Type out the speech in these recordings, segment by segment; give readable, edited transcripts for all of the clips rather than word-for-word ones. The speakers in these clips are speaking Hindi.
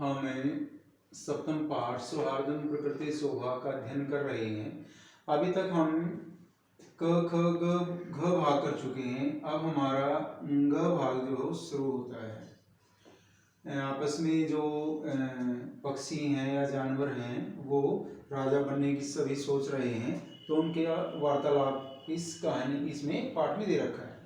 हमें सप्तम पाठ सौहार्दम प्रकृति शोभा का अध्ययन कर रहे हैं। अभी तक हम क ख ग घ भाग कर चुके हैं। अब हमारा ग भाग जो शुरू होता है। आपस में जो पक्षी हैं या जानवर हैं वो राजा बनने की सभी सोच रहे हैं, तो उनके वार्तालाप इस कहानी इसमें पाठ में दे रखा है।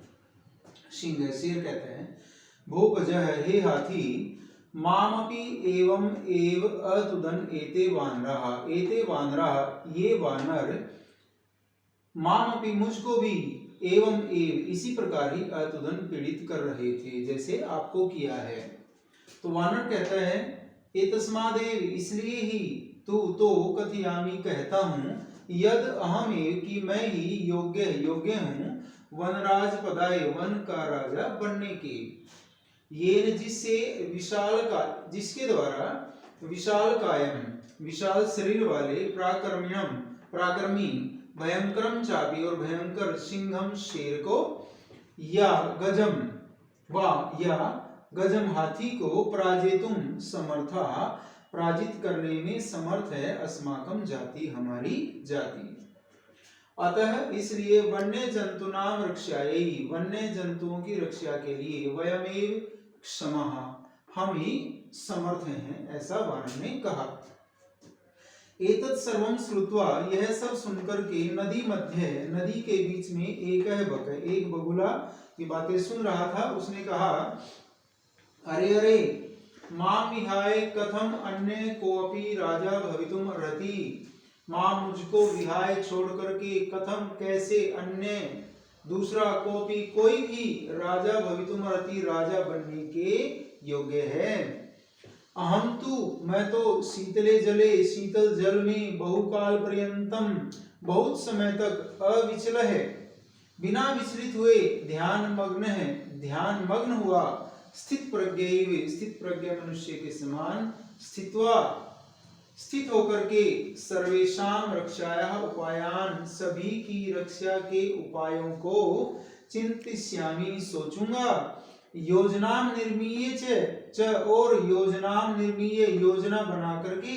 सिंह शेर कहते हैं, भो गजः हे हाथी, मामपि एवं एव अतुदन एते वानराः ये वानर, मामपि मुझको भी, एवं एव इसी प्रकार ही अतुदन पीड़ित कर रहे थे जैसे आपको किया है। तो वानर कहता है, एतस्मादेव इसलिए ही, तू तो कथयामि कहता हूँ, यद अहमेव कि मैं ही योग्य हूँ, वनराज पदाय वन का राजा बनने के, ये जिससे जिसके द्वारा विशाल कायम विशाल शरीर वाले पराक्रमी भयंकरम चापी और भयंकर सिंहम शेर को, या गजम हाथी को पराजेतुम समर्था पराजित करने में समर्थ है, अस्माकम जाति हमारी जाति। अतः इसलिए वन्य जंतुनाम रक्षायै वन्य जंतुओं की रक्षा के लिए वयमेव क्षमः हम ही समर्थ हैं, ऐसा वानर ने कहा। एतत् सर्वं श्रुत्वा यह सब सुनकर के नदी मध्य नदी के बीच में एक बगुला ये बातें सुन रहा था। उसने कहा, अरे मां विहाय कथम अन्य कोऽपि राजा भवितुम अर्हति, मां मुझको विहाय छोड़ करके कथम कैसे अन्य दूसरा कोई भी राजा भवितुम अर्हति राजा बनने के योग्य है। अहम तु मैं तो शीतले जले शीतल जल में बहुकाल पर्यंतम बहुत समय तक अविचल है, बिना विचलित हुए ध्यान मग्न हुआ, स्थित प्रज्ञ मनुष्य के समान स्थित होकर के सर्वेषां रक्षायाः उपायान सभी की रक्षा के उपायों को चिंतिष्यामि सोचूंगा, योजना निर्मीय च और योजना बना करके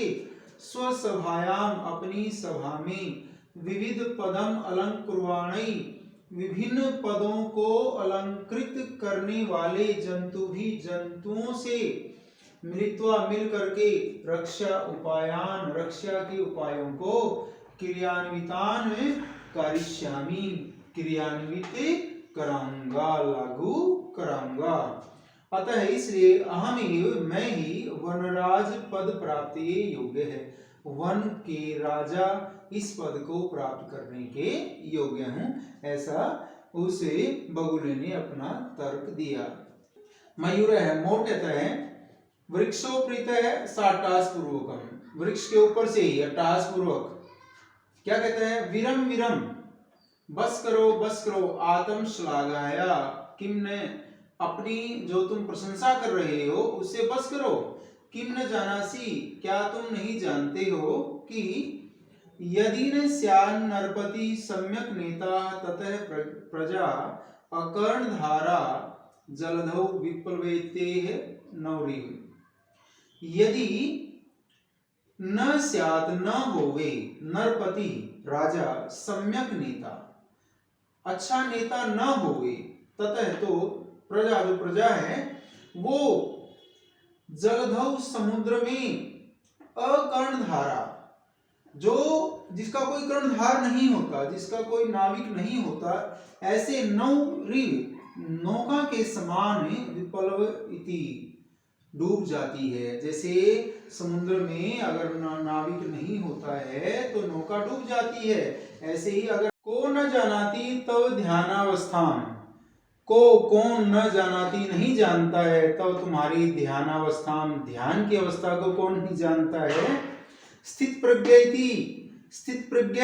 स्वसभायाम अपनी सभा में विविध पदम अलंकुर्वाणै विभिन्न पदों को अलंकृत करने वाले जंतुओं से मिल करके रक्षा के उपायों को क्रियान्वितान करिष्यामि क्रियान्वित कराऊंगा, लागू कराऊंगा। अतः इसलिए अहमेव मैं ही वनराज पद प्राप्ति योग्य है, वन के राजा इस पद को प्राप्त करने के योग्य हूं, ऐसा उसे बगुले ने अपना तर्क दिया। मयूर है मोर कहता है, वृक्षोपृत है साटास पूर्वकम, वृक्ष के ऊपर से ही अट्टहास पूर्वक क्या कहता है, विरम बस करो आत्म श्लाघाया, किम ने अपनी जो तुम प्रशंसा कर रहे हो उससे बस करो, किम न जानासी क्या तुम नहीं जानते हो कि यदि न स्यान् नरपति सम्यक नेता ततः प्रजा अकर्णधारा जलधौ विप्लवेतेह नौरिव, यदि न स्यात् न होवे नरपति राजा सम्यक नेता अच्छा नेता न होवे, ततः तो प्रजा जो प्रजा है वो जलधौ समुद्र में अकर्णधारा जो जिसका कोई कर्णधार नहीं होता, जिसका कोई नाविक नहीं होता, ऐसे नौका के समान विप्लव इति डूब जाती है। जैसे समुद्र में अगर नाविक नहीं होता है तो नौका डूब जाती है, ऐसे ही अगर को न जानाति तब ध्यानावस्थान को कौन न जानाति नहीं जानता है तब तुम्हारी ध्यानावस्थान ध्यान की अवस्था को कौन नहीं जानता है। स्थित प्रज्ञ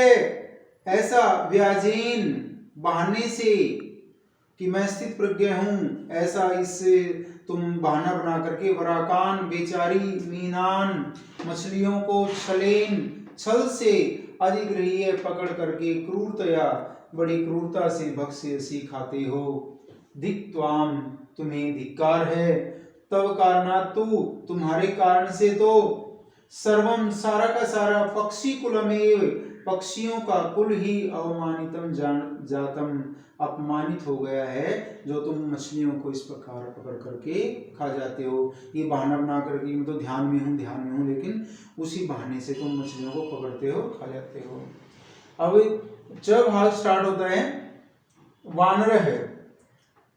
ऐसा व्याजेन बहाने से कि मैं स्थित प्रज्ञ हूं, ऐसा इससे तुम बहाना बना करके वराकान बेचारी मीनान मछलियों को छल से अधिग्रहीय पकड़ करके क्रूरतया बड़ी क्रूरता से भक्ष्यसी खाते हो। धिक्त्वाम तुम्हें धिक्कार है, तव कारणात् तु तुम्हारे कारण से तो सर्वम सारा का सारा पक्षी कुलमेव पक्षियों का कुल ही अवमानितम जातम अपमानित हो गया है, जो तुम मछलियों को इस प्रकार पकड़ करके खा जाते हो। ये बहाना बना करके मैं तो ध्यान में हूँ, लेकिन उसी बहाने से तुम मछलियों को पकड़ते हो, खा जाते हो। अब जब भाग स्टार्ट होता है, वानर है,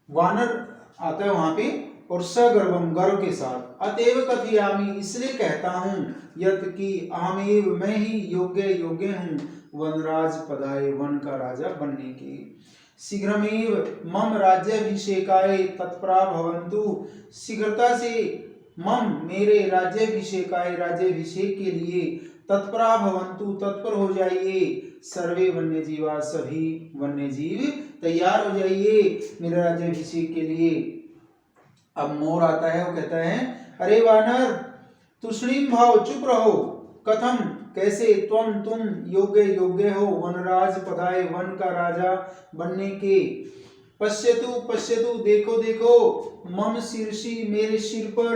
वानर आता है वहां पे, और सगर्वम गर्व के साथ, अतएव कथयामि इसलिए कहता हूँ, यत कि अहमेव मैं ही योग्य हूँ वनराज पदाय वन का राजा बनने के। शीघ्रमेव मम राज्याभिषेकाय तत्परा भवन्तु, शीघ्रता से मम मेरे राज्याभिषेकाय राज्याभिषेक के लिए तत्परा भवन्तु तत्पर हो जाइए, सर्वे वन्य जीवा सभी वन्य जीव तैयार हो जाइए मेरे राज्याभिषेक के लिए। अब मोर आता है, वो कहता है, अरे वानर तुष्णीम भाव, चुप रहो, कथम कैसे तुम योग्य हो वनराज पदाय वन का राजा बनने के। पश्यतु देखो मम शीर्षि मेरे सिर पर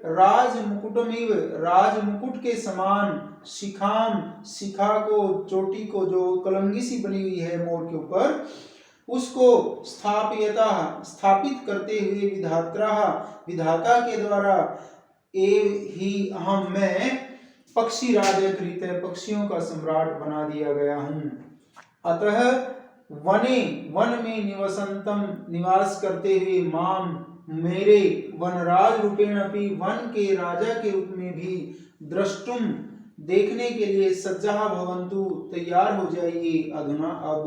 राज मुकुटमिव राज मुकुट के समान शिखा को चोटी को जो कलंगी सी बनी हुई है मोर के ऊपर, उसको स्थापित करते हुए विधाता के द्वारा ही हम मैं पक्षी राजा कृत पक्षियों का सम्राट बना दिया गया हूँ। अतः वन में निवास करते हुए माम मेरे वनराज रूपेण अपि वन के राजा के रूप में भी द्रष्टुम देखने के लिए सज्जा भवन्तु तैयार हो जाइए अधुना अब।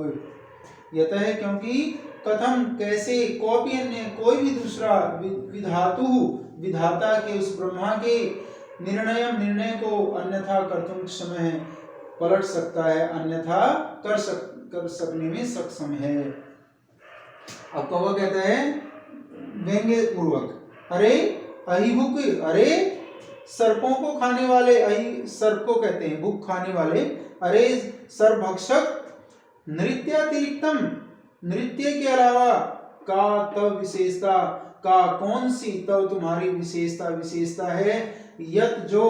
यतः है क्योंकि कथम कैसे कोई भी दूसरा विधाता के उस ब्रह्मा के निर्णय को अन्यथा कर्तुम समय पलट सकता है, अन्यथा कर सकने में सक्षम है। अब कौवा कहता है व्यंग्य पूर्वक, अरे अहिभुक, अरे सर्पों को खाने वाले, सर्प को कहते हैं भुक खाने वाले, अरे सर्पभक्षक, नृत्यातिरिक्तम नृत्य के अलावा का तव विशेषता का कौन सी तव तुम्हारी विशेषता है, यत जो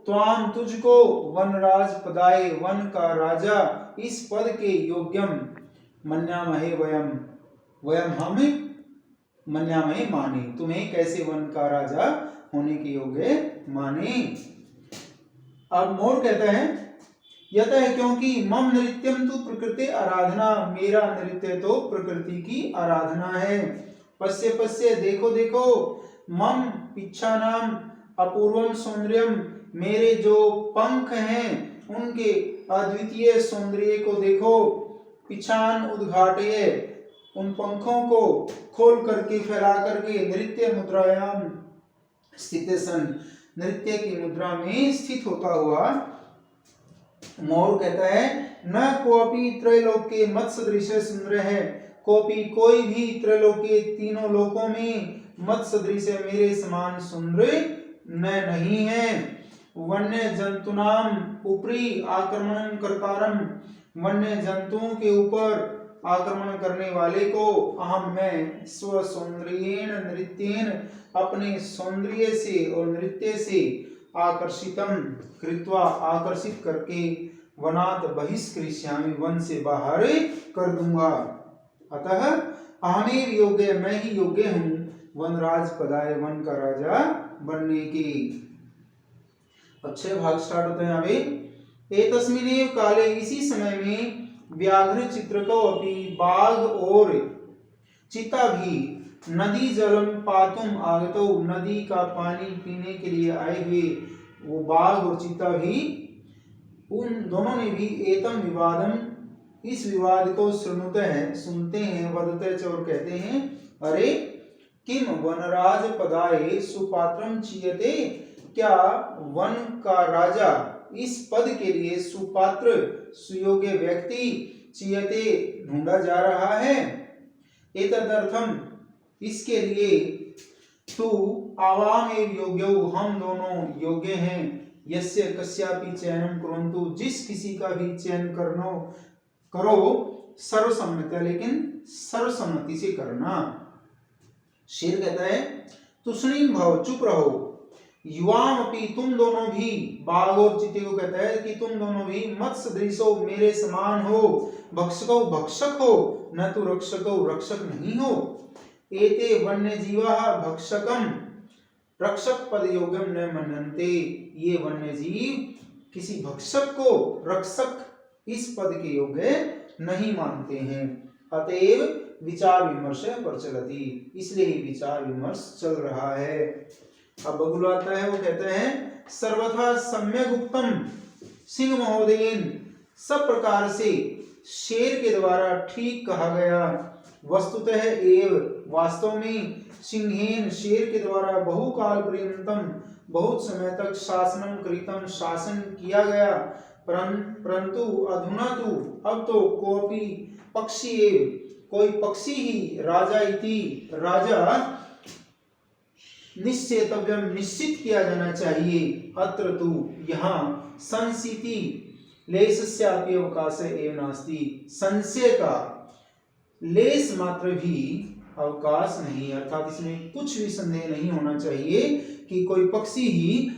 त्वाम तुझको वनराज पदाय वन का राजा इस पद के योग्यम मन्यामहे वयम हम मन्यामहे माने, तुम्हें कैसे वन का राजा होने के योग्य माने। अब मोर कहता है, यतः है क्योंकि मम नृत्यम तो प्रकृति आराधना, मेरा नृत्य तो प्रकृति की आराधना है। पश्य देखो मम पिच्छानाम अपूर्वम सौंदर्यम, मेरे जो पंख हैं उनके अद्वितीय सौंदर्य को देखो। पिछान उद्घाटय, उन पंखों को खोल करके फैला करके नृत्य मुद्रायाम स्थित सन, नृत्य की मुद्रा में स्थित होता हुआ मोर कहता है, न कोपी त्रैलोक्य मत सदृश सुंदर है, कोई भी त्रैलोक्य तीनों लोकों में मत सदृश मेरे समान सुंदर नहीं है। वन्य जंतुनाम ऊपरी आक्रमण करतारम, वन्य जंतुओं के ऊपर आक्रमण करने वाले को अहम मैं स्व सौंदर्येण नृत्येन अपने सौंदर्य से और नृत्य से आकर्षितम कृत्वा आकर्षित करके वनात् बहिष्कृष्यामि, वन से बाहर कर दूंगा। अतः अहमेव योग्य, मैं ही योग्य हूँ वनराज पदाय वन का राजा बनने की। अच्छे भाग स्टार्ट होते हैं अभी। एतस्मिनेव काले, इसी समय में व्याघ्र चित्रको अपि, बाघ और चीता भी नदी जलम पातुम आगतो, नदी का पानी पीने के लिए आए हुए वो बाघ और चीता भी, उन दोनों ने भी एतम विवादम, इस विवाद को सुनते हैं वदते च, और कहते हैं, अरे किम वनराज पदाय सुपात्रम चीयते, क्या वन का राजा इस पद के लिए सुपात्र सुयोग्य व्यक्ति चीयते ढूंढा जा रहा है। एतदर्थम, इसके लिए तू आवाम एव योग्यौ, हम दोनों योग्य हैं, यस्य कस्यापि चयनम कुरन्तु, जिस किसी का भी चयन करो सर्वसम्मति, लेकिन सर्वसम्मति से करना। शेर कहता है, तुष्णीम भव, चुप रहो। युवाम अपि, तुम दोनों भी, बाघ और चीते को कहता है कि तुम दोनों भी, मत सदृशो, मेरे समान हो, भक्षको, भक्षक हो, न तो रक्षको, रक्षक नहीं हो। एते वन्य जीवा भक्षकम रक्षक पद योग्यम न मनन्ते, ये वन्य जीव किसी भक्षक को रक्षक इस पद के योग्य नहीं मानते हैं। अतएव विचार विमर्श प्रचलति, इसलिए विचार विमर्श चल रहा है। अब बगुल आता है, वो कहते हैं सर्वथा सम्यक उत्तम सिंह महोदयन, सब प्रकार से शेर के द्वारा ठीक कहा गया। वस्तुतः एव, वास्तव में, सिंहेन, शेर के द्वारा बहुकाल पर्यंतम, बहुत समय तक शासनम कृतम, शासन किया गया। परंतु अधुना तो, अब तो, कोपि पक्षी एव, कोई पक्षी ही, राजा इति, राजा निश्चेतव्यम, निश्चित किया जाना चाहिए। अत्र तु, यहाँ, संसिति लेशस्यापि अवकाश एव नास्ति, संशय का लेश मात्र भी अवकाश नहीं, अर्थात इसमें कुछ भी संदेह नहीं होना चाहिए कि कोई पक्षी ही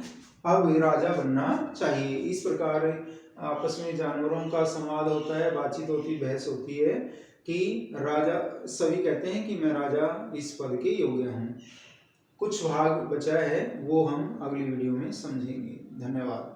अब राजा बनना चाहिए। इस प्रकार आपस में जानवरों का संवाद होता है, बातचीत होती, बहस होती है कि राजा, सभी कहते हैं कि मैं राजा इस पद के योग्य हूँ। कुछ भाग बचा है, वो हम अगली वीडियो में समझेंगे। धन्यवाद।